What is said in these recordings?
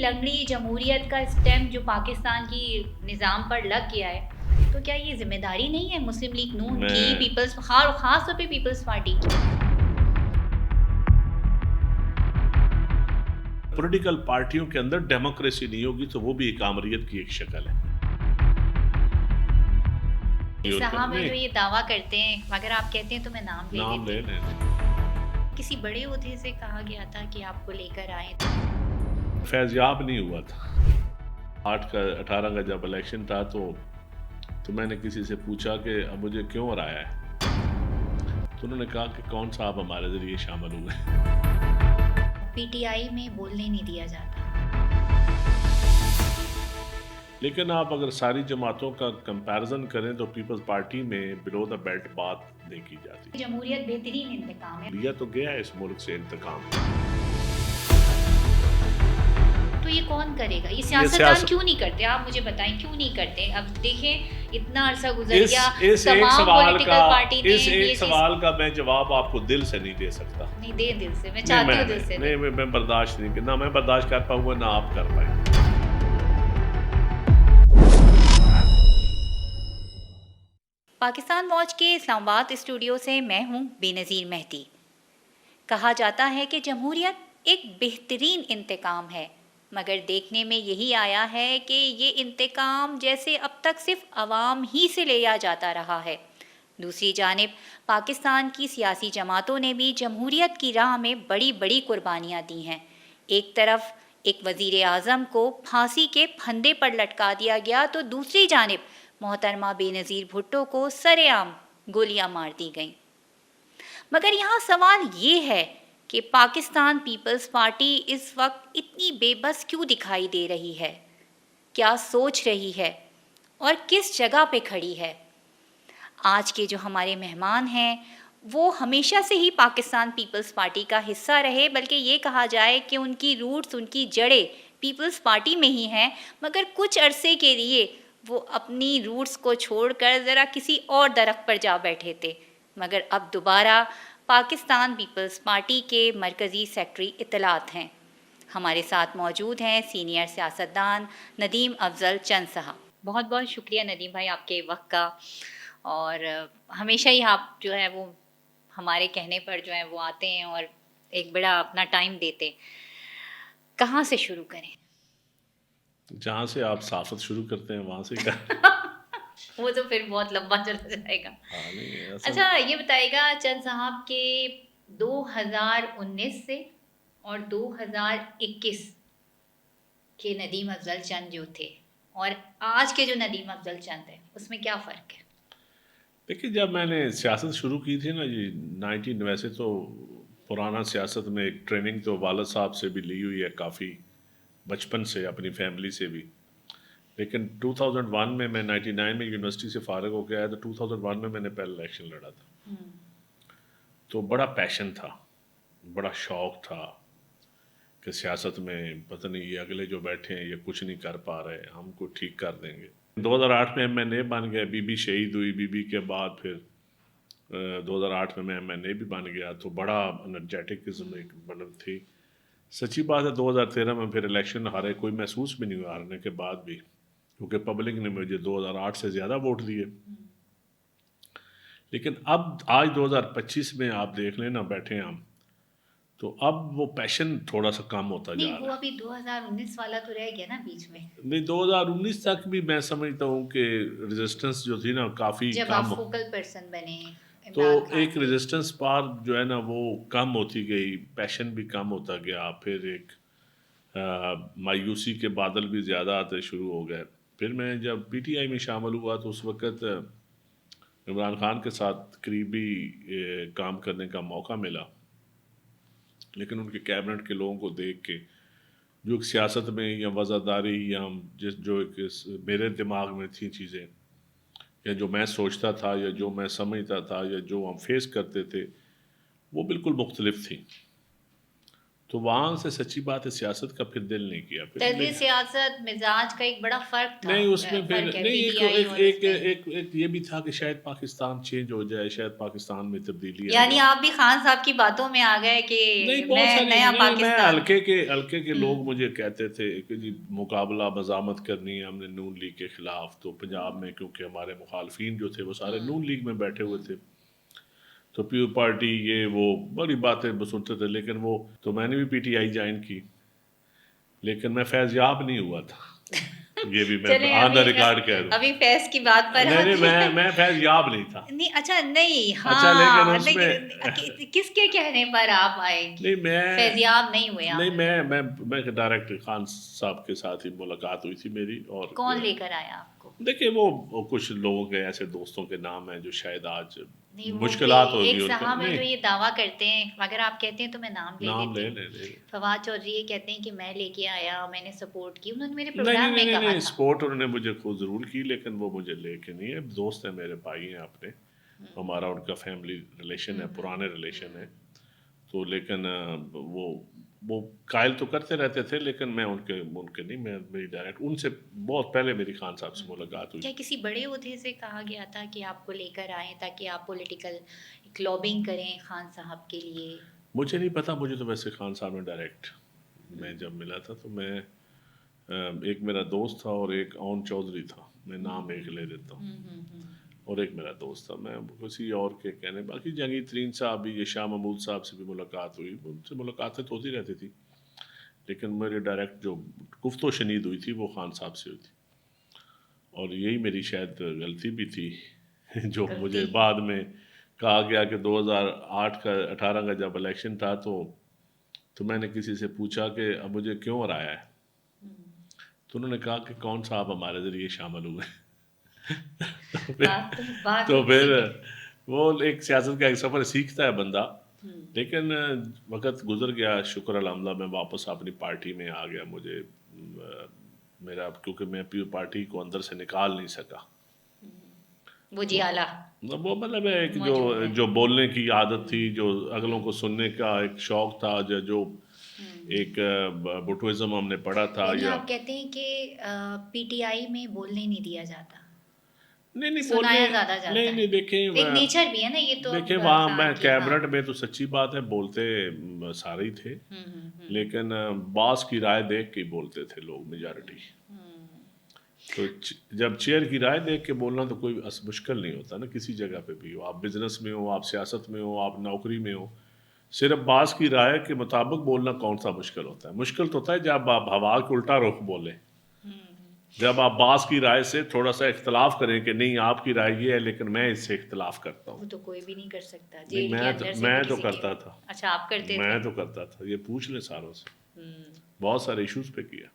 لنگڑی جمہوریت کا اسٹیمپ جو پاکستان کی نظام پر لگ گیا ہے، تو کیا یہ ذمہ داری نہیں ہے مسلم لیگ نون کی، پیپلز خاص طور پہ پیپلز پارٹی کی؟ پولیٹیکل پارٹیوں کے اندر ڈیموکریسی نہیں ہوگی تو وہ بھی ایک آمریت کی ایک شکل ہے۔ صاحب جو یہ دعویٰ کرتے ہیں، اگر آپ کہتے ہیں تو میں نام لے لیتی ہوں، کسی بڑے عہدے سے کہا گیا تھا کہ آپ کو لے کر آئے تھے؟ فیضیاب نہیں ہوا تھا۔ 18 کا جب الیکشن تھا تو میں نے کسی سے پوچھا کہ اب مجھے کیوں ہرایا ہے، تو انہوں نے کہا کہ کون سا آپ ہمارے ذریعے شامل ہوئے۔ پی ٹی آئی میں بولنے نہیں دیا جاتا، لیکن آپ اگر ساری جماعتوں کا کمپیرزن کریں تو پیپلز پارٹی میں بلو دا بیلٹ بات نہیں کی جاتی۔ جمہوریت بہترین انتقام ہے، لیا تو گیا ہے اس ملک سے انتقام، تو یہ کون کرے گا؟ یہ سیاستدان کیوں نہیں کرتے؟ آپ مجھے بتائیں کیوں نہیں کرتے؟ اب دیکھیں اتنا عرصہ گزر گیا، تمام پولیٹیکل پارٹی نے اس ایک سوال کا میں جواب آپ کو دل سے نہیں دے سکتا۔ نہیں دے دل سے، میں چاہتی ہوں دل سے نہیں، میں برداشت نہیں، نہ میں برداشت کر پاؤں گا نہ آپ کر پائیں۔ پاکستان واچ کے اسلام آباد اسٹوڈیو سے میں ہوں بے نظیر مہدی۔ کہا جاتا ہے کہ جمہوریت ایک بہترین انتقام ہے، مگر دیکھنے میں یہی آیا ہے کہ یہ انتقام جیسے اب تک صرف عوام ہی سے لیا جاتا رہا ہے۔ دوسری جانب پاکستان کی سیاسی جماعتوں نے بھی جمہوریت کی راہ میں بڑی بڑی قربانیاں دی ہیں۔ ایک طرف ایک وزیر اعظم کو پھانسی کے پھندے پر لٹکا دیا گیا تو دوسری جانب محترمہ بے نظیر بھٹو کو سرے عام گولیاں مار دی گئیں۔ مگر یہاں سوال یہ ہے کہ پاکستان پیپلز پارٹی اس وقت اتنی بے بس کیوں دکھائی دے رہی ہے؟ کیا سوچ رہی ہے اور کس جگہ پہ کھڑی ہے؟ آج کے جو ہمارے مہمان ہیں وہ ہمیشہ سے ہی پاکستان پیپلز پارٹی کا حصہ رہے، بلکہ یہ کہا جائے کہ ان کی روٹس، ان کی جڑیں پیپلز پارٹی میں ہی ہیں، مگر کچھ عرصے کے لیے وہ اپنی روٹس کو چھوڑ کر ذرا کسی اور درخت پر جا بیٹھے تھے، مگر اب دوبارہ پاکستان پیپلز پارٹی کے مرکزی سیکرٹری اطلاعات ہیں۔ ہمارے ساتھ موجود ہیں سینئر سیاستدان ندیم افضل چند صاحب۔ بہت بہت شکریہ ندیم بھائی آپ کے وقت کا، اور ہمیشہ ہی آپ جو ہے وہ ہمارے کہنے پر جو ہے وہ آتے ہیں اور ایک بڑا اپنا ٹائم دیتے۔ کہاں سے شروع کریں؟ جہاں سے آپ صحافت شروع کرتے ہیں وہاں سے وہ تو پھر بہت لمبا چلا جائے گا۔ اچھا یہ بتائے گا چند صاحب کہ 2019 سے اور 2021 کے ندیم افضل چند جو تھے اور آج کے جو ندیم افضل چند ہیں اس میں کیا فرق ہے؟ دیکھیے جب میں نے سیاست شروع کی تھی نا جی 19، ویسے تو پرانا سیاست میں ایک ٹریننگ تو والد صاحب سے بھی لی ہوئی ہے کافی، بچپن سے اپنی فیملی سے بھی، لیکن 2001 میں 99 میں یونیورسٹی سے فارغ ہو کے آیا تو 2001 میں نے پہلا الیکشن لڑا تھا، تو بڑا پیشن تھا، بڑا شوق تھا کہ سیاست میں پتہ نہیں یہ اگلے جو بیٹھے ہیں یہ کچھ نہیں کر پا رہے، ہم کو ٹھیک کر دیں گے۔ 2008 میں MNA بن گیا، بی بی شہید ہوئی، بی بی کے بعد پھر 2008 میں MNA بھی بن گیا، تو بڑا انرجیٹک قسم ایک بنن تھی۔ سچی بات ہے 2013 میں پھر الیکشن ہارے، کوئی محسوس بھی نہیں ہوا ہارنے کے بعد بھی، کیونکہ پبلک نے مجھے 2008 سے زیادہ ووٹ دیے۔ لیکن اب آج 2025 میں آپ دیکھ لیں نا بیٹھے ہم، تو اب وہ پیشن تھوڑا سا کم ہوتا جا رہا ہے۔ نہیں وہ ابھی 2019 والا تو رہ گیا نا بیچ میں۔ نہیں 2019 تک بھی میں سمجھتا ہوں کہ ریزسٹنس جو تھی نا کافی جب کم، آپ فوکل پرسن بنے تو ایک ریزسٹنس پار جو ہے نا وہ کم ہوتی گئی، پیشن بھی کم ہوتا گیا، پھر ایک مایوسی کے بادل بھی زیادہ آتے شروع ہو گئے۔ پھر میں جب پی ٹی آئی میں شامل ہوا تو اس وقت عمران خان کے ساتھ قریبی کام کرنے کا موقع ملا، لیکن ان کے کیبنٹ کے لوگوں کو دیکھ کے جو ایک سیاست میں یا وزاداری یا جو ایک میرے دماغ میں تھی چیزیں، یا جو میں سوچتا تھا یا جو میں سمجھتا تھا یا جو ہم فیس کرتے تھے وہ بالکل مختلف تھی، تو وہاں سے سچی بات ہے سیاست کا پھر دل نہیں کیا پھر طرز سیاست مزاج کا ایک بڑا فرق تھا. نہیں اس میں پھر فرق ہے نہیں پی ایک ٹی آئی اور اس ایک میں. ایک ایک یہ بھی تھا کہ شاید پاکستان چینج ہو جائے، شاید پاکستان میں تبدیلی آ یعنی جائے. آپ بھی خان صاحب کی باتوں میں آ گئے کہ نہیں بہت میں ساری نیا نہیں میں پاکستان. ہلکے کے لوگ مجھے کہتے تھے کہ جی مقابلہ بضامت کرنی ہے ہم نے نون لیگ کے خلاف، تو پنجاب میں کیونکہ ہمارے مخالفین جو تھے وہ سارے نون لیگ میں بیٹھے ہوئے تھے، تو پیو پارٹی یہ وہ بڑی باتیں سنتے تھے. لیکن وہ تو میں نے بھی پی ٹی آئی جوائن کی، لیکن میں فیض یاب نہیں ہوا تھا. یہ بھی میں چلیں آن دا ریکارڈ کہہ دوں. ابھی فیض کی بات پر نہیں آتے ہیں. میں فیض یاب نہیں تھا. نہیں اچھا نہیں اچھا لیکن ہاں اس میں کس کے کہنے پر آپ آئے نہیں میں فیضیاب نہیں ہوئے آپ؟ نہیں میں ڈائریکٹ خان صاحب کے ساتھ ہی ملاقات ہوئی تھی میری. اور کون لے کر آیا آپ کو؟ دیکھیے وہ کچھ لوگوں کے ایسے دوستوں کے نام ہیں جو شاید آج نہیں وہ مشکلات ہوگی ایک ان کا. صاحب ہے جو نہیں یہ دعویٰ کرتے ہیں، اگر آپ کہتے ہیں تو میں نام لے نام لیتی لے ہوں. فواد چودھری یہ کہتے ہیں کہ میں لے کے آیا، میں نے سپورٹ کی، انہوں نے میرے نہیں پروگرام میں کہا نہیں تھا. سپورٹ انہوں نے مجھے خود ضرور کی، لیکن وہ مجھے لے کے نہیں ہے. دوست ہیں میرے، بھائی ہیں اپنے، ہمارا ان کا فیملی ریلیشن ہے، پرانے ریلیشن ہے. تو لیکن وہ قائل تو کرتے رہتے تھے، لیکن میں ان کے نہیں، میں میری ڈائریکٹ ان سے بہت پہلے میری خان صاحب سے ملاقات ہوئی. کیا کسی بڑے عہدے سے کہا گیا تھا کہ آپ کو لے کر آئیں تاکہ آپ پولیٹیکل لابنگ کریں خان صاحب کے لیے؟ مجھے نہیں پتا، مجھے تو ویسے خان صاحب نے ڈائریکٹ، میں جب ملا تھا تو میں ایک میرا دوست تھا اور ایک اون چودھری تھا، میں نام ایک لے دیتا ہوں، اور ایک میرا دوست تھا. میں کسی اور کے کہنے، باقی جہانگیر ترین صاحب بھی، یہ شاہ محمود صاحب سے بھی ملاقات ہوئی، ان سے ملاقاتیں تو ہوتی رہتی تھی، لیکن میرے ڈائریکٹ جو گفت و شنید ہوئی تھی وہ خان صاحب سے ہوئی تھی. اور یہی میری شاید غلطی بھی تھی جو مجھے بعد میں کہا گیا کہ 2008 کا 18 کا جب الیکشن تھا تو میں نے کسی سے پوچھا کہ اب مجھے کیوں ہرایا ہے، تو انہوں نے کہا کہ کون صاحب ہمارے ذریعے شامل ہوئے. تو پھر وہ ایک سیاست کا ایک سفر سیکھتا ہے بندہ. لیکن وقت گزر گیا، شکر الحمدللہ میں واپس اپنی پارٹی میں آ گیا. مجھے میرا کیونکہ میں پیو پارٹی کو اندر سے نکال نہیں سکا. وہ جیالہ وہ مطلب ہے کہ جو بولنے کی عادت تھی، جو اگلوں کو سننے کا ایک شوق تھا، جو ایک بٹوازم ہم نے پڑھا تھا. یعنی یا آپ کہتے ہیں کہ پی ٹی آئی میں بولنے نہیں دیا جاتا، نہیں سنایا زیادہ جاتا ہے. نہیں دیکھیں ایک نیچر بھی ہے نا یہ تو. دیکھیں وہاں میں کیبنٹ میں تو سچی بات ہے بولتے سارے ہی تھے، لیکن باس کی رائے دیکھ کے بولتے تھے لوگ میجارٹی. تو جب چیئر کی رائے دیکھ کے بولنا تو کوئی مشکل نہیں ہوتا نا، کسی جگہ پہ بھی ہو، آپ بزنس میں ہو، آپ سیاست میں ہو، آپ نوکری میں ہو. صرف باس کی رائے کے مطابق بولنا کون سا مشکل ہوتا ہے؟ مشکل تو ہوتا ہے جب آپ ہوا کے الٹا رخ بولیں، جب آپ باس کی رائے سے تھوڑا سا اختلاف کریں کہ نہیں آپ کی رائے یہ ہے لیکن میں اس سے اختلاف کرتا ہوں. وہ تو کوئی بھی نہیں کر سکتا. میں تو کرتا تھا. اچھا آپ کرتے تھے؟ میں تو کرتا تھا، یہ پوچھ لیں ساروں سے، بہت سارے ایشوز پہ کیا.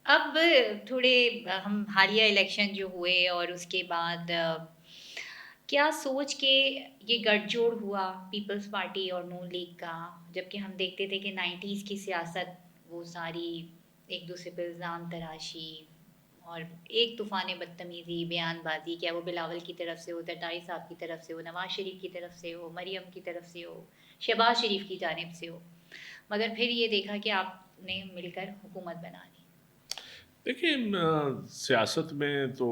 اب تھوڑے ہم حالیہ الیکشن جو ہوئے اور اس کے بعد کیا سوچ کے یہ گٹھ جوڑ ہوا پیپلز پارٹی اور نون لیگ کا، جبکہ ہم دیکھتے تھے کہ 90s کی سیاست وہ ساری ایک دوسرے پہ الزام تراشی اور ایک طوفان بدتمیزی، بیان بازی، کیا وہ بلاول کی طرف سے ہو، تٹائی صاحب کی طرف سے ہو، نواز شریف کی طرف سے ہو، مریم کی طرف سے ہو، شہباز شریف کی جانب سے ہو، مگر پھر یہ دیکھا کہ آپ نے مل کر حکومت بنا لی. دیکھیں سیاست میں تو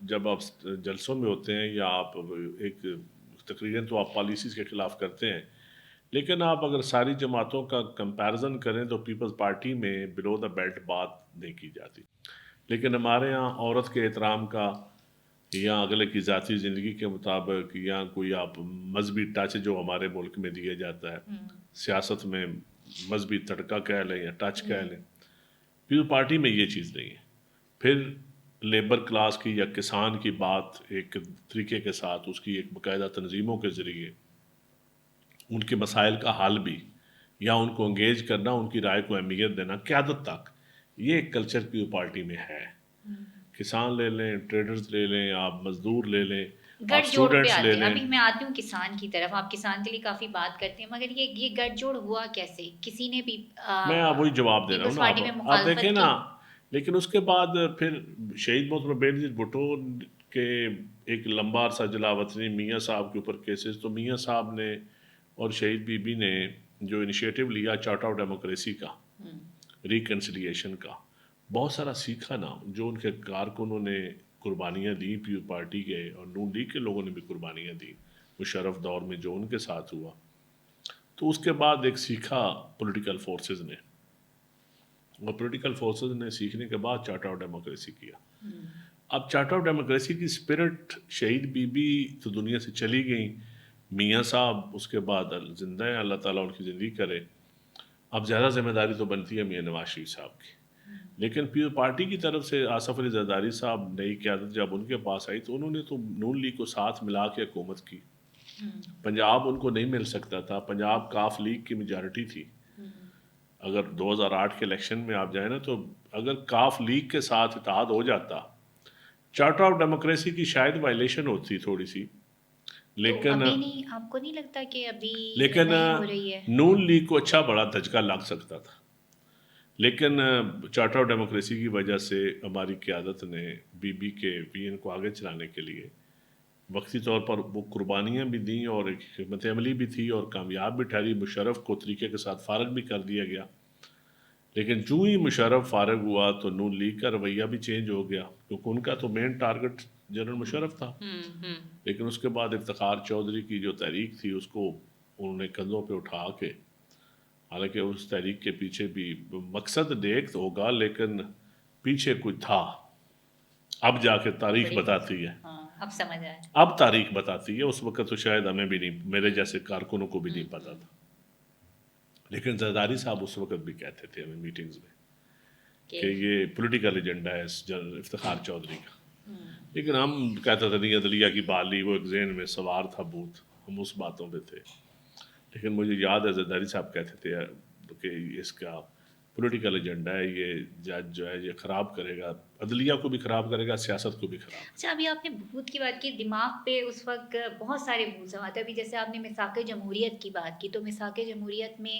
جب آپ جلسوں میں ہوتے ہیں یا آپ ایک تقریباً تو آپ پالیسیز کے خلاف کرتے ہیں، لیکن آپ اگر ساری جماعتوں کا کمپیرزن کریں تو پیپلز پارٹی میں بلو دا بیلٹ بات نہیں کی جاتی. لیکن ہمارے ہاں عورت کے احترام کا یا اگلے کی ذاتی زندگی کے مطابق یا کوئی آپ مذہبی ٹچ جو ہمارے ملک میں دیا جاتا ہے، سیاست میں مذہبی تڑکا کہہ لیں یا ٹچ کہہ لیں، پیپل پارٹی میں یہ چیز نہیں ہے. پھر لیبر کلاس کی یا کسان کی بات ایک طریقے کے ساتھ اس کی ایک باقاعدہ تنظیموں کے ذریعے ان کے مسائل کا حل بھی، یا ان کو انگیج کرنا، ان کی رائے کو اہمیت دینا قیادت تک، یہ ایک کلچر پیپل پارٹی میں ہے. کسان لے لیں، ٹریڈرز لے لیں، آپ مزدور لے لیں، آپ گٹھ جوڑ پہ اسٹوڈنٹس لے آتے ہیں. لیں. ابھی میں آتی ہوں کسان کی طرف، آپ کسان کے لیے کافی بات کرتے ہیں، مگر یہ گٹھ جوڑ ہوا کیسے؟ کسی نے بھی میں وہی جواب دے رہا ہوں نا. پارٹی میں آپ مخالفت دیکھیں نا، لیکن اس کے بعد پھر شہید محترم بینظیر بھٹو کے ایک لمبا عرصہ جلا وطنی میاں صاحب کے اوپر کیسز، تو میاں صاحب نے اور شہید بی بی نے جو انیشیٹو لیا چارٹر آف ڈیموکریسی کا، ریکنسیلیشن کا، بہت سارا سیکھا نا، جو ان کے کارکنوں نے قربانیاں دی پیو پارٹی کے اور نون لیگ کے لوگوں نے بھی قربانیاں دی مشرف دور میں جو ان کے ساتھ ہوا، تو اس کے بعد ایک سیکھا پولیٹیکل فورسز نے، اور پولیٹیکل فورسز نے سیکھنے کے بعد چارٹر آف ڈیموکریسی کیا۔ اب چارٹر آف ڈیموکریسی کی اسپرٹ، شہید بی بی تو دنیا سے چلی گئیں، میاں صاحب اس کے بعد زندہ ہیں، اللہ تعالیٰ ان کی زندگی کرے۔ اب زیادہ ذمہ داری تو بنتی ہے میاں نواز شریف صاحب کی، لیکن پیپل پارٹی کی طرف سے آصف علی زرداری صاحب نئی قیادت جب ان کے پاس آئی تو انہوں نے تو نون لیگ کو ساتھ ملا کے حکومت کی۔ پنجاب ان کو نہیں مل سکتا تھا، پنجاب کاف لیگ کی میجارٹی تھی۔ اگر 2008 کے الیکشن میں آپ جائیں نا، تو اگر کاف لیگ کے ساتھ اتحاد ہو جاتا، چارٹر آف ڈیموکریسی کی شاید وائلیشن ہوتی تھوڑی سی، لیکن ابھی نہیں، آپ کو نہیں لگتا کہ ابھی لیکن نہیں ہو رہی ہے؟ نون لیگ کو اچھا بڑا دھچکا لگ سکتا تھا، لیکن چارٹر آف ڈیموکریسی کی وجہ سے ہماری قیادت نے بی بی کے پی این کو آگے چلانے کے لیے وقتی طور پر وہ قربانیاں بھی دیں اور ایک حکمت عملی بھی تھی اور کامیاب بھی ٹھہری۔ مشرف کو طریقے کے ساتھ فارغ بھی کر دیا گیا، لیکن جو ہی مشرف فارغ ہوا تو نون لیگ کا رویہ بھی چینج ہو گیا، کیونکہ ان کا تو مین ٹارگٹ جنرل مشرف تھا۔ لیکن اس کے بعد افتخار چودھری کی جو تحریک تھی اس کو انہوں نے کندھوں پہ اٹھا کے، حالانکہ اس تحریک کے پیچھے بھی مقصد نیک ہوگا لیکن پیچھے کچھ تھا، اب جا کے تاریخ بتاتی ہے، اب سمجھ آئے، اب تاریخ بتاتی ہے، اس وقت تو شاید ہمیں بھی نہیں، میرے جیسے کارکنوں کو بھی نہیں پتا تھا۔ لیکن زرداری صاحب اس وقت بھی کہتے تھے ہمیں میٹنگز میں کہ یہ پولیٹیکل ایجنڈا ہے جنرل افتخار چودھری کا، لیکن ہم کہتے تھے نہیں، عدلیہ کی بحالی، وہ ایک ذہن میں سوار تھا بھوت، ہم اس باتوں پہ تھے۔ لیکن مجھے یاد ہے زرداری صاحب کہتے تھے کہ اس کا پولیٹیکل ایجنڈا ہے، یہ جج جو ہے یہ خراب کرے گا، عدلیہ کو بھی خراب کرے گا، سیاست کو بھی خراب۔ اچھا، ابھی آپ نے بھوت کی بات کی، دماغ پہ اس وقت بہت سارے بھوت سوار، ابھی جیسے آپ نے میثاق جمہوریت کی بات کی، تو میثاق جمہوریت میں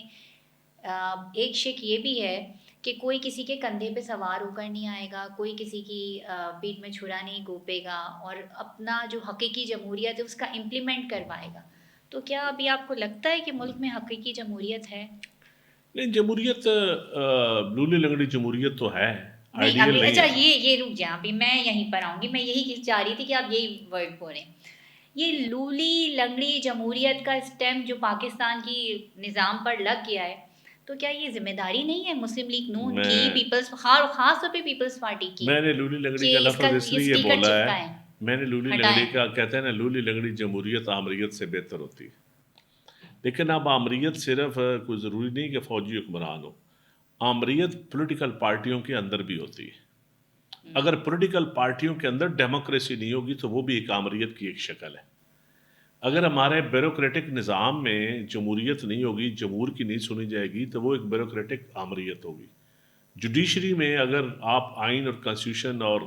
ایک شک یہ بھی ہے کہ کوئی کسی کے کندھے پہ سوار ہو کر نہیں آئے گا، کوئی کسی کی پیٹھ میں چھرا نہیں گھونپے گا، اور اپنا جو حقیقی جمہوریت ہے اس کا امپلیمنٹ کروائے گا۔ تو کیا ابھی آپ کو لگتا ہے کہ ملک میں حقیقی جمہوریت ہے؟ نہیں، جمہوریت لولی لنگڑی جمہوریت تو ہے، نہیں، آئیڈیل ابھی نہیں اچھا ہے۔ یہ رک جائیں، ابھی میں یہیں پر آؤں گی، میں یہی چاہ رہی تھی کہ آپ یہی ورڈ بولیں۔ یہ لولی لنگڑی جمہوریت کا اسٹیمپ جو پاکستان کی نظام پر لگ گیا ہے، تو کیا یہ ذمہ داری نہیں ہے مسلم لیگ نون کی، پیپلز، خاص طور پہ پیپلز پارٹی کی، میں نے لولی لنگڑی کا کہ اس کا لفظ اس یہ لیے اسٹیکر بولا ہے، چپکائیں، میں نے لولی لنگڑی ہٹائیں؟ کا، کہتے ہیں نا لولی لنگڑی جمہوریت آمریت سے بہتر ہوتی ہے، لیکن اب آمریت صرف کوئی ضروری نہیں کہ فوجی حکمران ہو، آمریت پولیٹیکل پارٹیوں کے اندر بھی ہوتی ہے۔ اگر پولیٹیکل پارٹیوں کے اندر ڈیموکریسی نہیں ہوگی تو وہ بھی ایک آمریت کی ایک شکل ہے۔ اگر ہمارے بیوروکریٹک نظام میں جمہوریت نہیں ہوگی، جمہور کی نہیں سنی جائے گی، تو وہ ایک بیوروکریٹک آمریت ہوگی۔ جوڈیشری میں اگر آپ آئین اور کانسٹیٹیوشن اور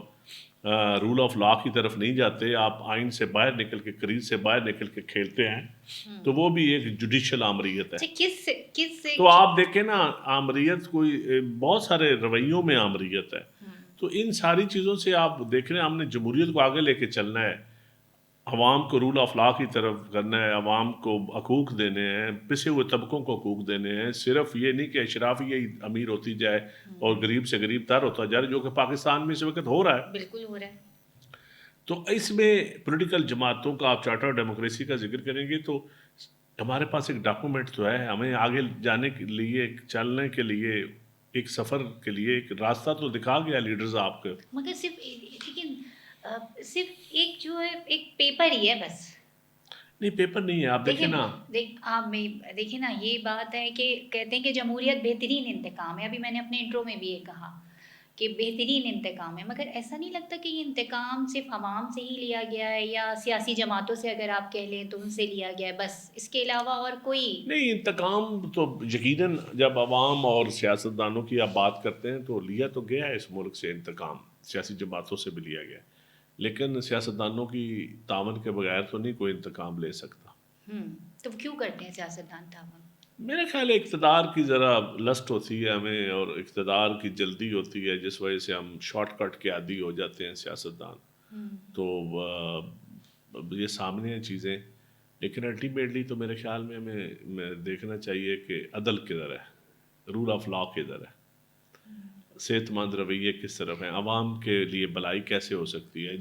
رول آف لا کی طرف نہیں جاتے، آپ آئین سے باہر نکل کے، قریب سے باہر نکل کے کھیلتے ہیں، تو وہ بھی ایک جوڈیشل آمریت ہے۔ کس تو آپ دیکھیں نا، آمریت کوئی بہت سارے رویوں میں آمریت ہے، تو ان ساری چیزوں سے آپ دیکھ رہے ہیں، ہم نے جمہوریت کو آگے لے کے چلنا ہے، عوام کو رول آف لا کی طرف کرنا ہے، عوام کو حقوق دینے ہیں، پسے ہوئے طبقوں کو حقوق دینے ہیں، صرف یہ نہیں کہ اشرافیہ ہی امیر ہوتی جائے اور غریب سے غریب تر ہوتا جائے، جو کہ پاکستان میں اس وقت ہو رہا ہے۔ بالکل ہو رہا ہے۔ تو اس میں پولیٹیکل جماعتوں کا، آپ چارٹر ڈیموکریسی کا ذکر کریں گے تو ہمارے پاس ایک ڈاکومنٹ تو ہے، ہمیں آگے جانے کے لیے، چلنے کے لیے، ایک سفر کے لیے ایک راستہ تو دکھا گیا لیڈرز آپ کے، مگر صرف ایک جو ہے ایک پیپر ہی ہے بس۔ نہیں پیپر نہیں ہے، آپ دیکھیں نا، آپ دیکھیں نا، یہ بات ہے کہ کہتے ہیں کہ جمہوریت بہترین انتقام ہے، ابھی میں نے اپنے انٹرو میں بھی یہ کہا کہ بہترین انتقام ہے، مگر ایسا نہیں لگتا کہ یہ انتقام صرف عوام سے ہی لیا گیا ہے، یا سیاسی جماعتوں سے اگر آپ کہہ لیں تو ان سے لیا گیا ہے بس، اس کے علاوہ اور کوئی نہیں انتقام تو یقیناً جب عوام اور سیاستدانوں کی آپ بات کرتے ہیں تو لیا تو گیا ہے اس ملک سے انتقام، سیاسی جماعتوں سے بھی لیا گیا ہے، لیکن سیاستدانوں کی تعاون کے بغیر تو نہیں کوئی انتقام لے سکتا۔ تو کیوں کرتے ہیں سیاستدان تعاون؟ میرا خیال ہے اقتدار کی ذرا لسٹ ہوتی ہے ہمیں، اور اقتدار کی جلدی ہوتی ہے، جس وجہ سے ہم شارٹ کٹ کے عادی ہو جاتے ہیں سیاستدان۔ تو یہ سامنے ہیں چیزیں، لیکن الٹیمیٹلی تو میرے خیال میں ہمیں دیکھنا چاہیے کہ عدل کدھر ہے، رول آف لا کدھر ہے، صحت مند رویے کس طرف ہیں، عوام کے لیے بھلائی کیسے ہو سکتی ہے،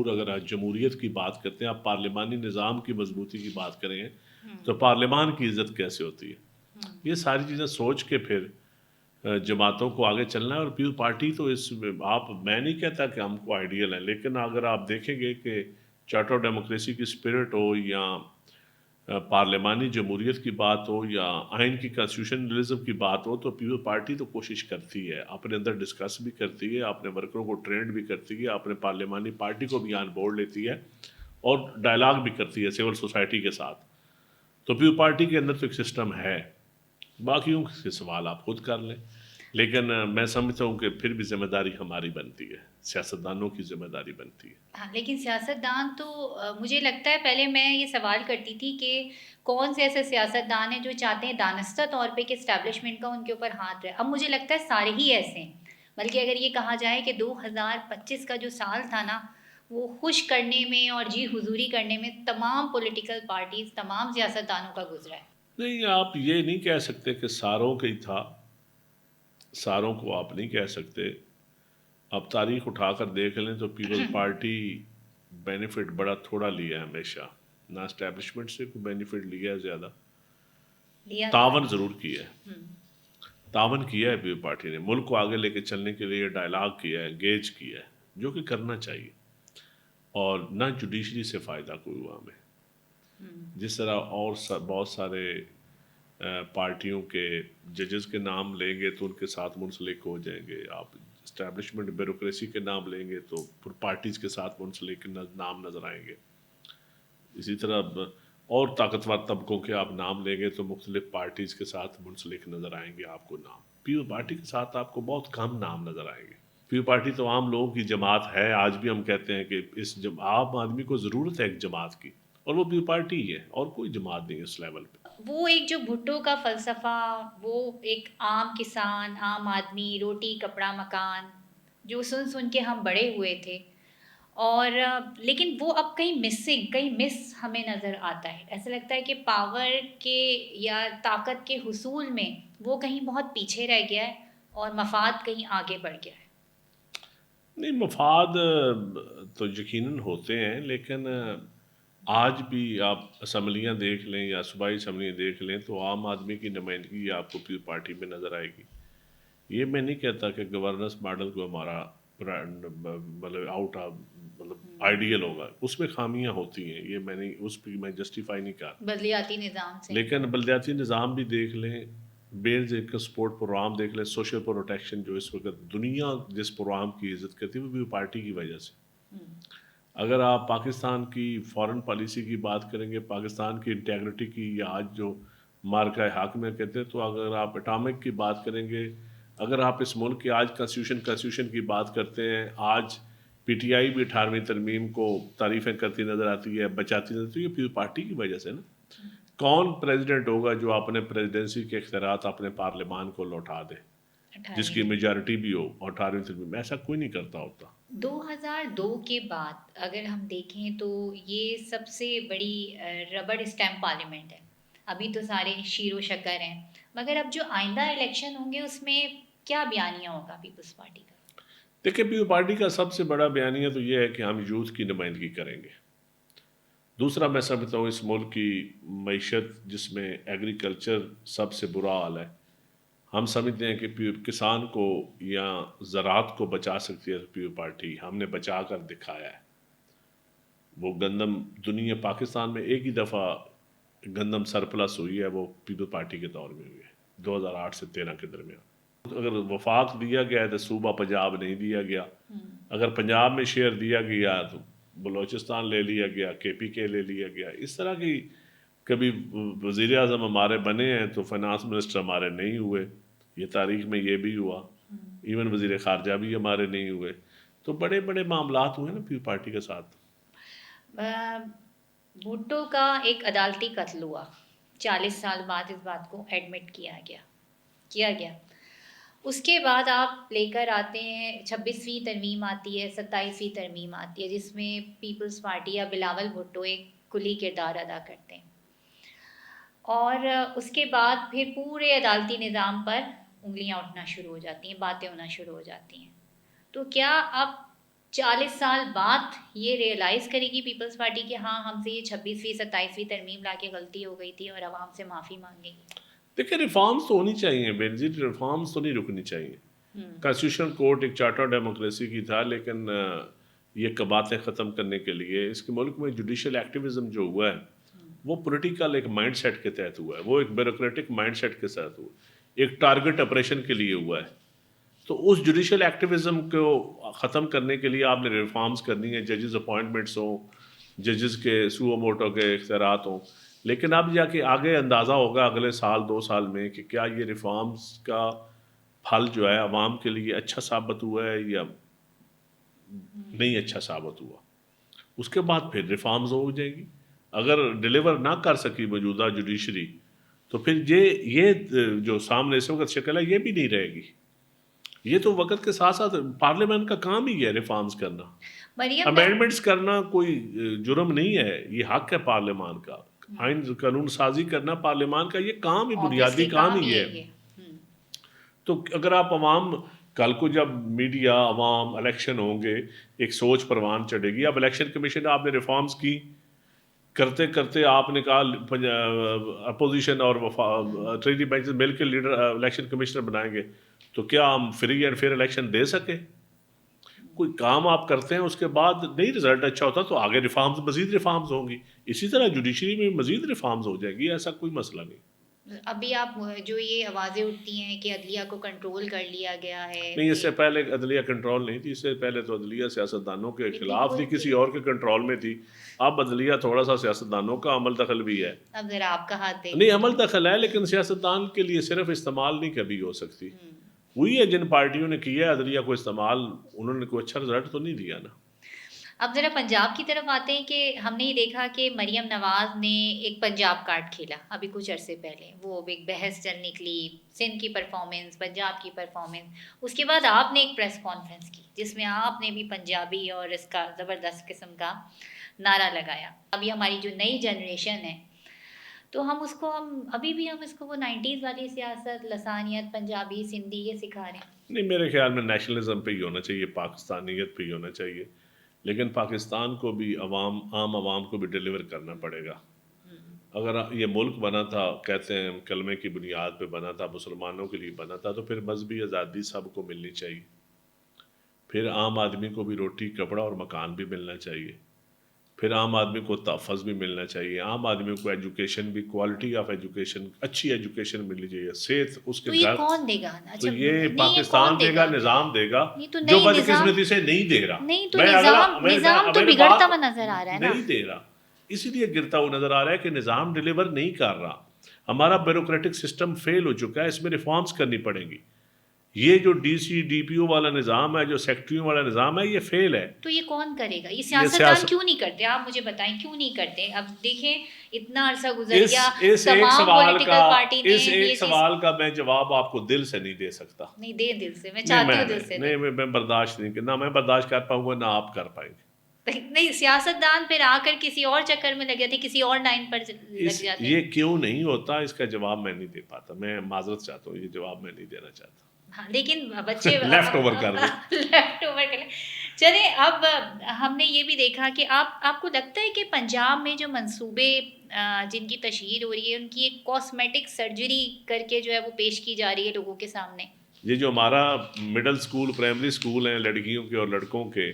اگر آپ جمہوریت کی بات کرتے ہیں، آپ پارلیمانی نظام کی مضبوطی کی بات کریں تو پارلیمان کی عزت کیسے ہوتی ہے، یہ ساری چیزیں سوچ کے پھر جماعتوں کو آگے چلنا ہے. اور پیپل پارٹی تو میں نہیں کہتا کہ ہم کو آئیڈیل ہے، لیکن اگر آپ دیکھیں گے کہ چارٹر ڈیموکریسی کی اسپرٹ ہو یا پارلیمانی جمہوریت کی بات ہو یا آئین کی کانسٹیٹیوشنلزم کی بات ہو، تو پیپل پارٹی تو کوشش کرتی ہے، اپنے اندر ڈسکس بھی کرتی ہے، اپنے ورکروں کو ٹرینڈ بھی کرتی ہے، اپنے پارلیمانی پارٹی کو بھی آن بورڈ لیتی ہے اور ڈائلاگ بھی کرتی ہے سول سوسائٹی کے ساتھ. تو پیپل پارٹی کے اندر تو ایک سسٹم ہے، باقیوں کے سوال آپ خود کر لیں. لیکن میں سمجھتا ہوں کہ پھر بھی ذمہ داری ہماری بنتی ہے، سیاستدانوں کی ذمہ داری بنتی ہے. ہاں، لیکن سیاست دان تو مجھے لگتا ہے پہلے میں یہ سوال کرتی تھی کہ کون سے ایسے سیاست دان ہیں جو چاہتے ہیں دانستہ طور پہ کہ اسٹیبلشمنٹ کا ان کے اوپر ہاتھ رہے. اب مجھے لگتا ہے سارے ہی ایسے ہیں، بلکہ اگر یہ کہا جائے کہ 2025 کا جو سال تھا نا، وہ خوش کرنے میں اور جی حضوری کرنے میں تمام پولیٹیکل پارٹیز، تمام سیاست دانوں کا گزرا ہے. نہیں، آپ یہ نہیں کہہ سکتے کہ ساروں کا ہی تھا، ساروں کو آپ نہیں کہہ سکتے. آپ تاریخ اٹھا کر دیکھ لیں تو پیپل پارٹی بینیفٹ بڑا تھوڑا لیا ہے ہمیشہ، نہ اسٹیبلشمنٹ سے کوئی بینیفٹ لیا ہے زیادہ. لیا تو تعاون ضرور کیا ہے، تعاون کیا ہے پیپل پارٹی نے، ملک کو آگے لے کے چلنے کے لیے ڈائلاگ کیا ہے، انگیج کیا ہے، جو کہ کرنا چاہیے. اور نہ جوڈیشری سے فائدہ کوئی ہوا ہمیں، جس طرح اور بہت سارے پارٹیوں کے ججز کے نام لیں گے تو ان کے ساتھ منسلک ہو جائیں گے، آپ اسٹیبلشمنٹ بیوروکریسی کے نام لیں گے تو پھر پارٹیز کے ساتھ منسلک نام نظر آئیں گے. اسی طرح اور طاقتور طبقوں کے آپ نام لیں گے تو مختلف پارٹیز کے ساتھ منسلک نظر آئیں گے آپ کو نام. پیپل پارٹی کے ساتھ آپ کو بہت کم نام نظر آئیں گے. پیپل پارٹی تو عام لوگوں کی جماعت ہے، آج بھی ہم کہتے ہیں کہ عام آدمی کو ضرورت ہے ایک جماعت کی، اور وہ پیپل پارٹی ہی ہے، اور کوئی جماعت نہیں اس لیول پہ. وہ ایک جو بھٹو کا فلسفہ، وہ ایک عام کسان، عام آدمی، روٹی کپڑا مکان، جو سن سن کے ہم بڑے ہوئے تھے، اور لیکن وہ اب کہیں مس ہمیں نظر آتا ہے. ایسا لگتا ہے کہ پاور کے یا طاقت کے حصول میں وہ کہیں بہت پیچھے رہ گیا ہے اور مفاد کہیں آگے بڑھ گیا ہے. نہیں، مفاد تو یقیناً ہوتے ہیں، لیکن آج بھی آپ اسمبلیاں دیکھ لیں یا صوبائی اسمبلیاں دیکھ لیں تو عام آدمی کی نمائندگی آپ کو پیپل پارٹی میں نظر آئے گی. یہ میں نہیں کہتا کہ گورننس ماڈل کو ہمارا مطلب آؤٹ آف مطلب آئیڈیل ہوگا، اس میں خامیاں ہوتی ہیں، یہ میں نہیں، اس پہ میں جسٹیفائی نہیں کر. بلدیاتی نظام سے، لیکن بلدیاتی نظام بھی دیکھ لیں، بیلز ایک سپورٹ پروگرام دیکھ لیں، سوشل پروٹیکشن جو اس وقت دنیا جس پروگرام کی عزت کرتی ہے وہ بھی پارٹی کی وجہ سے. اگر آپ پاکستان کی فارن پالیسی کی بات کریں گے، پاکستان کی انٹیگریٹی کی، یا آج جو مارکہ حق میں کہتے ہیں، تو اگر آپ اٹامک کی بات کریں گے، اگر آپ اس ملک کی آج کنسٹیٹیوشن کی بات کرتے ہیں، آج پی ٹی آئی بھی 18ویں ترمیم کو تعریفیں کرتی نظر آتی ہے، بچاتی نظر آتی ہے، یہ پیپل پارٹی کی وجہ سے نا. کون پریزیڈنٹ ہوگا جو اپنے پریزیڈنسی کے اختیارات اپنے پارلیمان کو لوٹا دے، جس کی میجارٹی بھی ہو، اور 18ویں ترمیم میں ایسا کوئی نہیں کرتا ہوتا. 2002 کے بعد اگر ہم دیکھیں تو یہ سب سے بڑی ربڑ اسٹیمپ پارلیمنٹ ہے. ابھی تو سارے شیر و شکر ہیں، مگر اب جو آئندہ الیکشن ہوں گے اس میں کیا بیانیہ ہوگا پیپلز پارٹی کا؟ دیکھیں، پیپل پارٹی کا سب سے بڑا بیانیہ تو یہ ہے کہ ہم یوتھ کی نمائندگی کریں گے. دوسرا، میں سمجھتا ہوں اس ملک کی معیشت جس میں ایگریکلچر سب سے برا حال ہے، ہم سمجھتے ہیں کہ کسان کو یا زراعت کو بچا سکتی ہے پیپل پارٹی. ہم نے بچا کر دکھایا ہے. وہ گندم دنیا پاکستان میں ایک ہی دفعہ گندم سرپلس ہوئی ہے، وہ پیپل پارٹی کے دور میں ہوئی ہے، 2008 سے 13 کے درمیان. اگر وفاق دیا گیا ہے تو صوبہ پنجاب نہیں دیا گیا. اگر پنجاب میں شیئر دیا گیا تو بلوچستان لے لیا گیا، کے پی کے لے لیا گیا. اس طرح کی کبھی وزیر اعظم ہمارے بنے ہیں تو فائنانس منسٹر ہمارے نہیں ہوئے، یہ تاریخ میں یہ بھی ہوا. ایون وزیر خارجہ بھی ہمارے نہیں ہوئے. تو بڑے بڑے معاملات ہوئے نا پیپل پارٹی کے ساتھ. بھٹو کا ایک عدالتی قتل ہوا، 40 سال بعد اس بات کو ایڈمٹ کیا گیا. اس کے بعد آپ لے کر آتے ہیں 26ویں ترمیم آتی ہے، 27ویں ترمیم آتی ہے، جس میں پیپلز پارٹی یا بلاول بھٹو ایک کلی کردار ادا کرتے ہیں. اور اس کے بعد پھر پورے عدالتی نظام پر انگلیاں اٹھنا شروع ہو جاتی ہیں، باتیں ہونا شروع ہو جاتی ہیں. تو کیا اب 40 سال بعد یہ ریئلائز کرے گی پیپلز پارٹی کہ ہاں ہم سے یہ 26ویں 27ویں ترمیم لا کے غلطی ہو گئی تھی اور عوام سے معافی مانگے گی؟ دیکھیں ریفارمز تو ہونی چاہیے بینظیر، ریفارمز تو نہیں رکنی چاہیے. کانسٹیٹیوشنل کورٹ ایک چارٹر ڈیموکریسی کی تھا، لیکن یہ باتیں ختم کرنے کے لیے اس کے ملک میں جوڈیشل ایکٹیویزم جو ہوا ہے وہ پولیٹیکل ایک مائنڈ سیٹ کے تحت ہوا ہے، وہ ایک بیوروکریٹک مائنڈ سیٹ کے ساتھ ہوا ہے، ایک ٹارگٹ آپریشن کے لیے ہوا ہے. تو اس جوڈیشل ایکٹیویزم کو ختم کرنے کے لیے آپ نے ریفارمز کرنی ہے، ججز اپوائنٹمنٹس ہوں، ججز کے سو موٹو کے اختیارات ہوں. لیکن اب جا کے آگے اندازہ ہوگا اگلے سال 2 سال میں کہ کیا یہ ریفارمز کا پھل جو ہے عوام کے لیے اچھا ثابت ہوا ہے یا نہیں اچھا ثابت ہوا. اس کے بعد پھر ریفارمز ہو جائیں گی. اگر ڈیلیور نہ کر سکی موجودہ جوڈیشری تو پھر یہ جو سامنے اس وقت شکل ہے یہ بھی نہیں رہے گی. یہ تو وقت کے ساتھ ساتھ پارلیمنٹ کا کام ہی ہے ریفارمز کرنا، امینڈمنٹس کرنا کوئی جرم نہیں ہے، یہ حق ہے پارلیمان کا. آئین قانون سازی کرنا پارلیمان کا یہ کام ہی بنیادی کام ہی ہے. تو اگر آپ عوام کل کو جب میڈیا عوام الیکشن ہوں گے ایک سوچ پروان چڑھے گی. اب الیکشن کمیشن آپ نے ریفارمز کی کرتے کرتے آپ نے کہا اپوزیشن اور ٹریڈی بینچ مل کے لیڈر الیکشن کمشنر بنائیں گے، تو کیا ہم فری اینڈ فیئر الیکشن دے سکے؟ کوئی کام آپ کرتے ہیں اس کے بعد نہیں رزلٹ اچھا ہوتا تو آگے ریفارمز مزید ریفارمز ہوں گی. اسی طرح جوڈیشری میں مزید ریفارمز ہو جائیں گی، ایسا کوئی مسئلہ نہیں. ابھی آپ جو یہ آوازیں اٹھتی ہیں کہ عدلیہ کو کنٹرول کر لیا گیا ہے، نہیں، اس سے پہلے عدلیہ کنٹرول نہیں تھی، اس سے پہلے تو عدلیہ سیاستدانوں کے خلاف تھی، کسی اور کے کنٹرول میں تھی. اب عدلیہ تھوڑا سا سیاستدانوں کا عمل دخل بھی ہے. اب ذرا آپ کا ہاتھ دیں. نہیں، عمل دخل ہے لیکن سیاستدان کے لیے صرف استعمال نہیں کبھی ہو سکتی. وہی ہے جن پارٹیوں نے کیا ہے عدلیہ کو استعمال، انہوں نے کوئی اچھا رزلٹ تو نہیں دیا نا. اب ذرا پنجاب کی طرف آتے ہیں کہ ہم نے یہ دیکھا کہ مریم نواز نے ایک پنجاب کارڈ کھیلا ابھی کچھ عرصے پہلے، وہ ایک بحث چل نکلی، سندھ کی پرفارمنس، پنجاب کی پرفارمنس. اس کے بعد آپ نے ایک پریس کانفرنس کی جس میں آپ نے بھی پنجابی اور اس کا زبردست قسم کا نعرہ لگایا. ابھی ہماری جو نئی جنریشن ہے تو ہم ابھی بھی اس کو وہ 90s والی سیاست، لسانیت، پنجابی، سندھی یہ سکھا رہے ہیں. نہیں، میرے خیال میں نیشنلزم پہ ہی ہونا چاہیے، پاکستانیت پہ ہی ہونا چاہیے. لیکن پاکستان کو بھی عام عوام کو بھی ڈیلیور کرنا پڑے گا. اگر یہ ملک بنا تھا کہتے ہیں کلمے کی بنیاد پہ بنا تھا، مسلمانوں کے لیے بنا تھا، تو پھر مذہبی آزادی سب کو ملنی چاہیے. پھر عام آدمی کو بھی روٹی کپڑا اور مکان بھی ملنا چاہیے. پھر عام آدمی کو تحفظ بھی ملنا چاہیے. عام آدمی کو ایجوکیشن بھی، کوالٹی آف ایجوکیشن، اچھی ایجوکیشن ملنی چاہیے. صحت اس کے گھر، کون دے گا؟ تو یہ پاکستان دے گا، نظام دے گا جو بدقسمتی سے نہیں دے رہا. نہیں تو نظام تو بگڑتا ہوا نظر آ رہا ہے نا. نہیں دے رہا، اسی لیے گرتا ہوا نظر آ رہا ہے کہ نظام ڈیلیور نہیں کر رہا. ہمارا بیوروکریٹک سسٹم فیل ہو چکا ہے، اس میں ریفارمز کرنی پڑیں گی. یہ جو ڈی سی ڈی پی او والا نظام ہے، جو سیکٹریوں والا نظام ہے، یہ فیل ہے. تو یہ کون کرے گا؟ یہ سیاستدان کیوں نہیں کرتے؟ آپ مجھے بتائیں کیوں نہیں کرتے. اب دیکھیں اتنا عرصہ گزر گیا، تمام پولیٹیکل پارٹی نے اس ایک سوال کا میں جواب آپ کو دل سے نہیں دے سکتا. نہیں دے دل سے، میں چاہتی ہوں دل سے. نہیں، میں برداشت نہیں کرنا، میں برداشت کر پاؤں گا نہ آپ کر پائیں گے. نہیں، سیاستدان پھر آ کر کسی اور چکر میں لگ جاتے، کسی اور لائن پر لگ جاتے. یہ کیوں نہیں ہوتا اس کا جواب میں نہیں دے پاتا. میں معذرت چاہتا ہوں، یہ جواب میں نہیں دینا چاہتا. ہاں، لیکن بچے لیفٹ اوور کر لیں. لیفٹ اوور کر لیں. چلیں، اب ہم نے یہ بھی دیکھا کہ آپ کو لگتا ہے کہ پنجاب میں جو منصوبے جن کی تشہیر ہو رہی ہے ان کی ایک کاسمیٹک سرجری کر کے جو ہے وہ پیش کی جا رہی ہے لوگوں کے سامنے. یہ جو ہمارا مڈل اسکول، پرائمری اسکول ہیں لڑکیوں کے اور لڑکوں کے،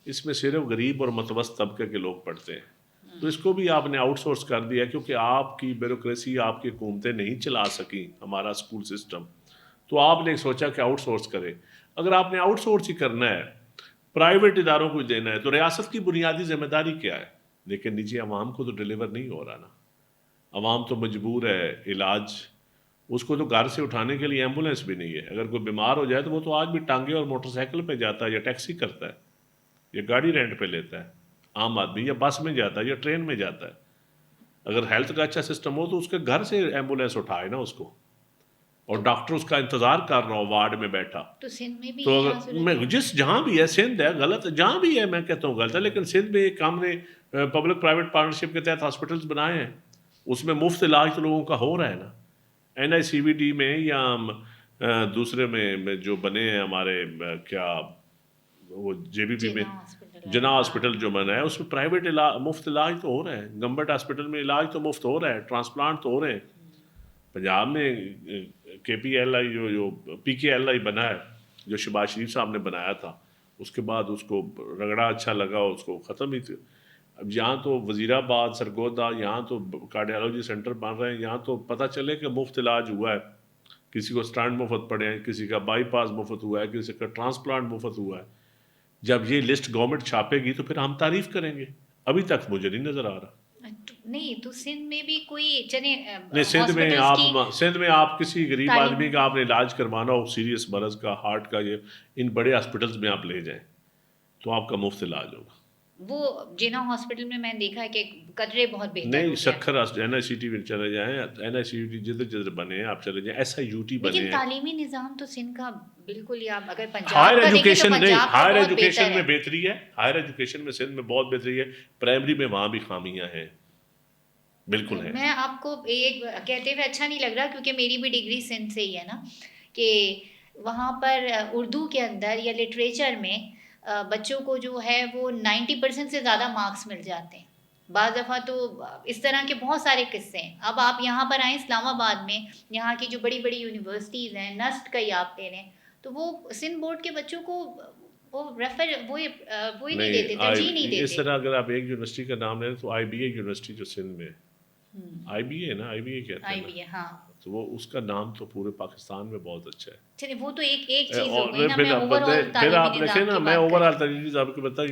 اس میں صرف غریب اور متوسط طبقے کے لوگ پڑھتے ہیں. تو اس کو بھی آپ نے آؤٹ سورس کر دیا کیونکہ آپ کی بیوروکریسی، آپ کی حکومتیں نہیں چلا سکیں ہمارا اسکول سسٹم. تو آپ نے سوچا کہ آؤٹ سورس کرے. اگر آپ نے آؤٹ سورس ہی کرنا ہے، پرائیویٹ اداروں کو دینا ہے، تو ریاست کی بنیادی ذمہ داری کیا ہے؟ لیکن نیچے عوام کو تو ڈیلیور نہیں ہو رہا نا. عوام تو مجبور ہے، علاج اس کو تو گھر سے اٹھانے کے لیے ایمبولینس بھی نہیں ہے. اگر کوئی بیمار ہو جائے تو وہ تو آج بھی ٹانگے اور موٹر سائیکل پہ جاتا ہے، یا ٹیکسی کرتا ہے، یا گاڑی رینٹ پہ لیتا ہے عام آدمی، یا بس میں جاتا ہے، یا ٹرین میں جاتا ہے. اگر ہیلتھ کا اچھا سسٹم ہو تو اس کے گھر سے ایمبولینس اٹھائے نا اس کو، اور ڈاکٹر اس کا انتظار کر رہا ہو وارڈ میں بیٹھا. تو سندھ میں بھی تو اگر جس جہاں بھی ہے، سندھ ہے غلط، جہاں بھی ہے میں کہتا ہوں غلط ہے، لیکن سندھ میں ایک ہم نے پبلک پرائیویٹ پارٹنرشپ کے تحت ہاسپٹلس بنائے ہیں. اس میں مفت علاج تو لوگوں کا ہو رہا ہے نا. NICVT میں یا دوسرے میں جو بنے ہیں ہمارے کیا وہ JBP میں جنا ہاسپٹل جو بنا ہے, اس میں پرائیویٹ مفت علاج تو ہو رہا ہے. گورنمنٹ ہاسپٹل میں علاج تو مفت ہو رہا ہے, ٹرانسپلانٹ تو ہو رہے ہیں. پنجاب میں KPLI جو PKLI بنا ہے, جو شہباز شریف صاحب نے بنایا تھا, اس کے بعد اس کو رگڑا اچھا لگا, اس کو ختم ہی. اب یہاں تو وزیر آباد, سرگودا, یہاں تو کارڈیالوجی سینٹر بن رہے ہیں, یہاں تو پتہ چلے کہ مفت علاج ہوا ہے. کسی کو اسٹانٹ مفت پڑے ہیں, کسی کا بائی پاس مفت ہوا ہے, کسی کا ٹرانسپلانٹ مفت ہوا ہے. جب یہ لسٹ گورنمنٹ چھاپے گی تو پھر ہم تعریف کریں گے. ابھی تک مجھے نہیں نظر آ رہا. نہیں تو سندھ میں بھی کوئی چلے نہیں, سندھ میں آپ کسی غریب آدمی کا آپ نے علاج کروانا ہو, سیریس مرض کا, ہارٹ کا, یہ ان بڑے ہاسپٹلس میں آپ لے جائیں تو آپ کا مفت علاج ہوگا. وہ جنا ہاسپٹل میں میں دیکھا ہے کہ قدرے بہت بہتر نہیں, ہوتے ہیں. سکھر NICT میں چلے جائیں, NICT جدھر جدھر بنے ہیں آپ چلے جائیں, SIUT بنے ہیں. لیکن تعلیمی نظام تو سندھ کا بالکل ہی, آپ اگر پنجاب ہائر کا دیکھیں تو ایجوکیشن نہیں, پنجاب کا ہائر بہت ایجوکیشن بہتر میں ہے. بہتری ہے, ہائر ایجوکیشن میں سندھ میں بہت بہتری ہے. پرائمری میں وہاں بھی خامیاں ہیں, بالکل ہیں. میں آپ کو ایک کہتے ہوئے اچھا نہیں لگ رہا, کیونکہ میری بھی ڈگری سندھ سے ہی ہے نا, کہ وہاں پر اردو کے اندر یا لٹریچر میں بچوں کو جو ہے وہ 90% سے زیادہ مارکس مل جاتے ہیں. بعض دفعہ تو اس طرح کے بہت سارے قصے ہیں. اب آپ یہاں پر آئیں اسلام آباد میں, یہاں کی جو بڑی بڑی یونیورسٹیز ہیں, نسٹ کا ہی آپ لے لیں, تو وہ سندھ بورڈ کے بچوں کو وہ وہی نہیں دیتے, ترجیح نہیں دیتے. اس طرح اگر آپ ایک یونیورسٹی کا نام لیں تو IBA یونیورسٹی جو سندھ میں IBA نا, IBA کہتے ہیں نا, ہاں, تو وہ اس کا نام تو پورے پاکستان میں بہت اچھا ہے. چلیے وہ تو ایک چیز ہو گئی نا, میں اوور آل پھر آپ تعلیمی دیکھیں نظام نا, کی میں بات اوور کر آل تعلیمی نظام کی بتاؤں,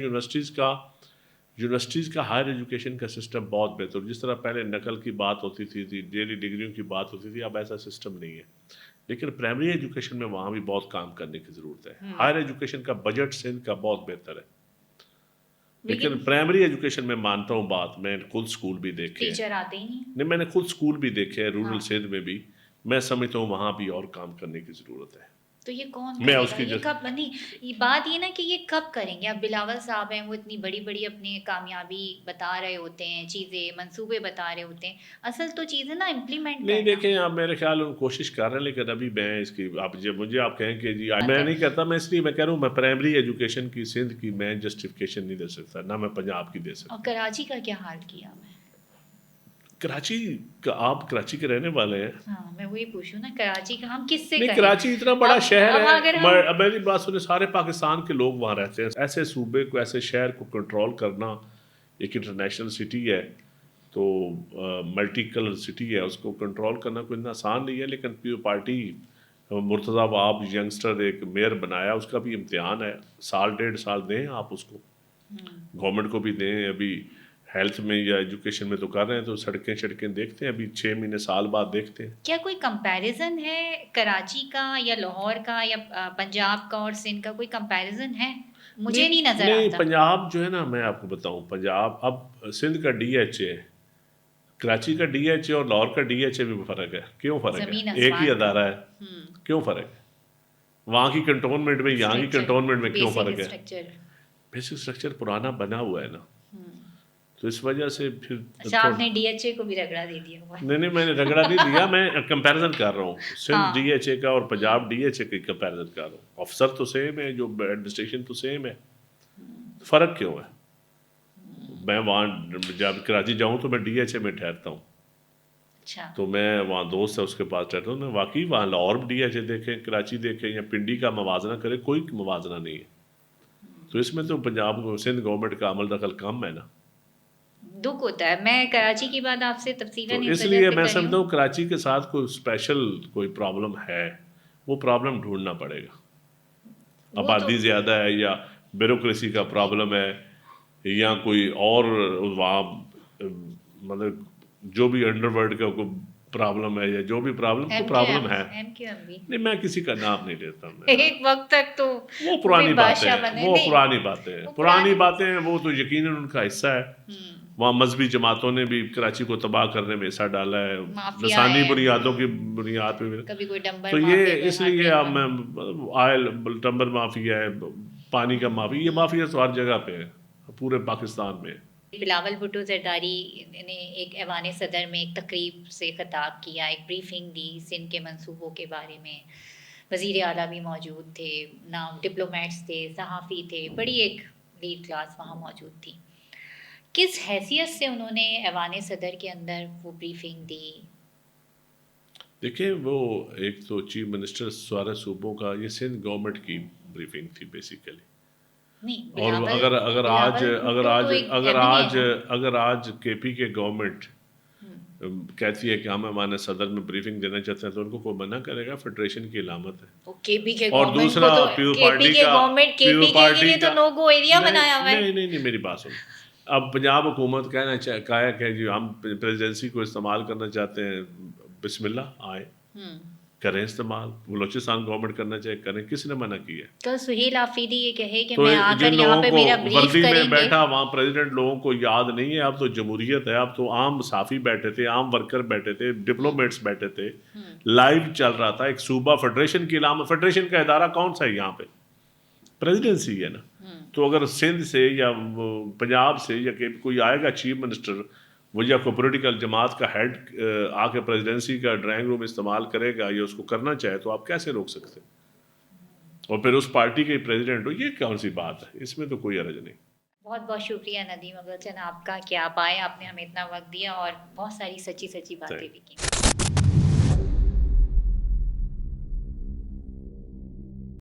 یونیورسٹیز کا ہائر ایجوکیشن کا سسٹم بہت بہتر. جس طرح پہلے نقل کی بات ہوتی تھی, ڈیلی ڈگریوں کی بات ہوتی تھی, اب ایسا سسٹم نہیں ہے. لیکن پرائمری ایجوکیشن میں وہاں بھی بہت کام کرنے کی ضرورت ہے. ہائر ایجوکیشن کا بجٹ سندھ کا بہت بہتر ہے. لیکن پرائمری ایجوکیشن میں مانتا ہوں بات, میں خود اسکول بھی دیکھے ہیں. ٹیچر آتے ہی نہیں, میں نے خود اسکول بھی دیکھے ہیں رورل سندھ میں بھی. میں سمجھتا ہوں وہاں بھی اور کام کرنے کی ضرورت ہے. تو یہ کون کرے گا, یہ کب, نہیں یہ بات یہ نا کہ یہ کب کریں گے. اب بلاول صاحب ہیں, وہ اتنی بڑی بڑی اپنی کامیابی بتا رہے ہوتے ہیں, چیزیں منصوبے بتا رہے ہوتے ہیں, اصل تو چیزیں نا امپلیمنٹ نہیں. دیکھیں آپ, میرے خیال ان کوشش کر رہے ہیں, لیکن ابھی میں اس کی, آپ جب مجھے آپ کہیں کہ جی میں نہیں کرتا, میں اس لیے میں کہہ رہا ہوں میں پرائمری ایجوکیشن کی سندھ کی میں جسٹیفکیشن نہیں دے سکتا, نہ میں پنجاب کی دے سکتا. اور کراچی کا کیا حال کیا میں, کراچی کا, آپ کراچی کے رہنے والے ہیں. ہاں, میں وہی پوچھوں نا, کراچی کا ہم کس سے نہیں, کہیں. کراچی اتنا بڑا شہر ہے, اب میری بات سنیں, سارے پاکستان کے لوگ وہاں رہتے ہیں. ایسے صوبے کو, ایسے شہر کو کنٹرول کرنا, ایک انٹرنیشنل سٹی ہے, تو ملٹی کلر سٹی ہے, اس کو کنٹرول کرنا کوئی اتنا آسان نہیں ہے. لیکن پارٹی مرتضیٰ وہاب ینگسٹر ایک میئر بنایا, اس کا بھی امتحان ہے. 1.5 سال دیں آپ اس کو, گورنمنٹ کو بھی دیں. ابھی ہیلتھ میں یا ایجوکیشن میں تو کر رہے ہیں, تو سڑکیں دیکھتے ہیں, ابھی 6 مہینے سال بعد دیکھتے ہیں. کیا کوئی کمپیریزن ہے کراچی کا یا لاہور کا یا پنجاب کا اور سندھ کا, کوئی کمپیریزن ہے؟ مجھے نہیں نظر آتا. نہیں, پنجاب جو ہے نا, میں آپ کو بتاؤں, پنجاب اب سندھ کا DHA, کراچی کا DHA اور لاہور کا DHA میں فرق ہے. کیوں فرق ہے؟ ایک ہی ادارہ ہے, کیوں فرق ہے؟ وہاں کی کنٹونمنٹ میں, یہاں کی کنٹونمنٹ میں کیوں فرق ہے؟ بیسک اسٹرکچر پرانا بنا ہوا ہے نا, تو اس وجہ سے پھر. اچھا, آپ نے DHA کو بھی رگڑا دے دیا ہوا ہے. نہیں, میں نے رگڑا نہیں دیا, میں کمپیریزن کر رہا ہوں. سندھ DHA کا اور پنجاب DHA کا کمپیریزن کر رہا ہوں. افسر تو سیم ہے, جو ایڈمنسٹریشن تو سیم ہے, فرق کیوں ہے؟ میں وہاں جب کراچی جاؤں تو میں DHA میں ٹھہرتا ہوں, تو میں وہاں دوست ہے اس کے پاس ٹھہرتا ہوں. واقعی وہاں لاہور DHA دیکھیں, کراچی دیکھیں, یا پنڈی کا موازنہ کریں, کوئی موازنہ نہیں ہے. تو اس میں تو پنجاب کو, سندھ گورنمنٹ کا عمل دخل کم ہے نا. دکھ ہوتا ہے. میں کراچی کی بات آپ سے تفصیلاً اس لیے میں سمجھتا ہوں کراچی کے ساتھ کوئی اسپیشل کوئی پرابلم ہے, وہ پرابلم ڈھونڈنا پڑے گا. آبادی زیادہ ہے, یا بیوروکریسی کا پرابلم ہے, یا کوئی اور وہاں مطلب جو بھی انڈر ورلڈ کا کوئی پرابلم ہے, یا جو بھی پرابلم ہے. نہیں, میں کسی کا نام نہیں لیتا. ایک وقت تک تو وہ پرانی باتیں ہیں, وہ تو یقیناً ان کا حصہ ہے. وہاں مذہبی جماعتوں نے بھی کراچی کو تباہ کرنے میں حصہ ڈالا ہے, لسانی بنیادوں کی بنیاد پہ. تو یہ اس لیے اب میں, آئل ٹمبر مافیا ہے, پانی کا مافیا, یہ مافیا تو ہر جگہ پہ ہے, پورے پاکستان میں. بلاول بھٹو زرداری نے ایک ایوان صدر میں ایک تقریب سے خطاب کیا، ایک بریفنگ دی سندھ کے منصوبوں کے بارے میں. وزیر اعلیٰ بھی موجود تھے، نام ڈپلومیٹس تھے، صحافی تھے، بڑی ایک لیڈ کلاس وہاں موجود تھی. کس حیثیت سے انہوں نے ایوان صدر کے اندر وہ بریفنگ دی؟ دیکھیں وہ ایک تو چیف منسٹر سارے صوبوں کا، یہ سندھ گورنمنٹ کی بریفنگ تھی بیسیکلی. نہیں، اور اگر آج کے پی کے گورنمنٹ کہتی ہے کہ ہم ایوان صدر میں بریفنگ دینا چاہتے ہیں تو ان کو کوئی منع کرے گا؟ فیڈریشن کی علامت ہے. کے پی کے اور دوسرا پیپل پارٹی کا نو گو ایریا بنایا ہوا ہے. نہیں میری بات سن. اب پنجاب حکومت کہا کہ جی ہم پریزیڈنسی کو استعمال کرنا چاہتے ہیں، بسم اللہ آئے کریں استعمال. بلوچستان گورنمنٹ کرنا چاہے کریں، کس نے منع کیا؟ کل سہیل آفریدی یہ کہے کہ تو میں آ کر جن یہاں لوگوں پہ کو میرا بریف وردی میں کریں گے. بیٹھا وہاں پریزیڈنٹ لوگوں کو یاد نہیں ہے. اب تو جمہوریت ہے، اب تو عام صحافی بیٹھے تھے، عام ورکر بیٹھے تھے، ڈپلومیٹس بیٹھے تھے، لائیو چل رہا تھا. ایک صوبہ فیڈریشن کی علامت، فیڈریشن کا ادارہ کون سا ہے یہاں پہ؟ پریزیڈنسی ہے نا. تو اگر سندھ سے یا پنجاب سے یا کہ کوئی آئے گا چیف منسٹر، وہ یا کوئی پولیٹیکل جماعت کا ہیڈ آ کے پریزیڈنسی کا ڈرائنگ روم استعمال کرے گا یا اس کو کرنا چاہے تو آپ کیسے روک سکتے؟ اور پھر اس پارٹی کے پریزیڈنٹ ہو، یہ کون سی بات ہے؟ اس میں تو کوئی حرج نہیں. بہت بہت شکریہ ندیم اغلچن آپ کا کہ آپ آئے، آپ نے ہمیں اتنا وقت دیا اور بہت ساری سچی باتیں بھی کی.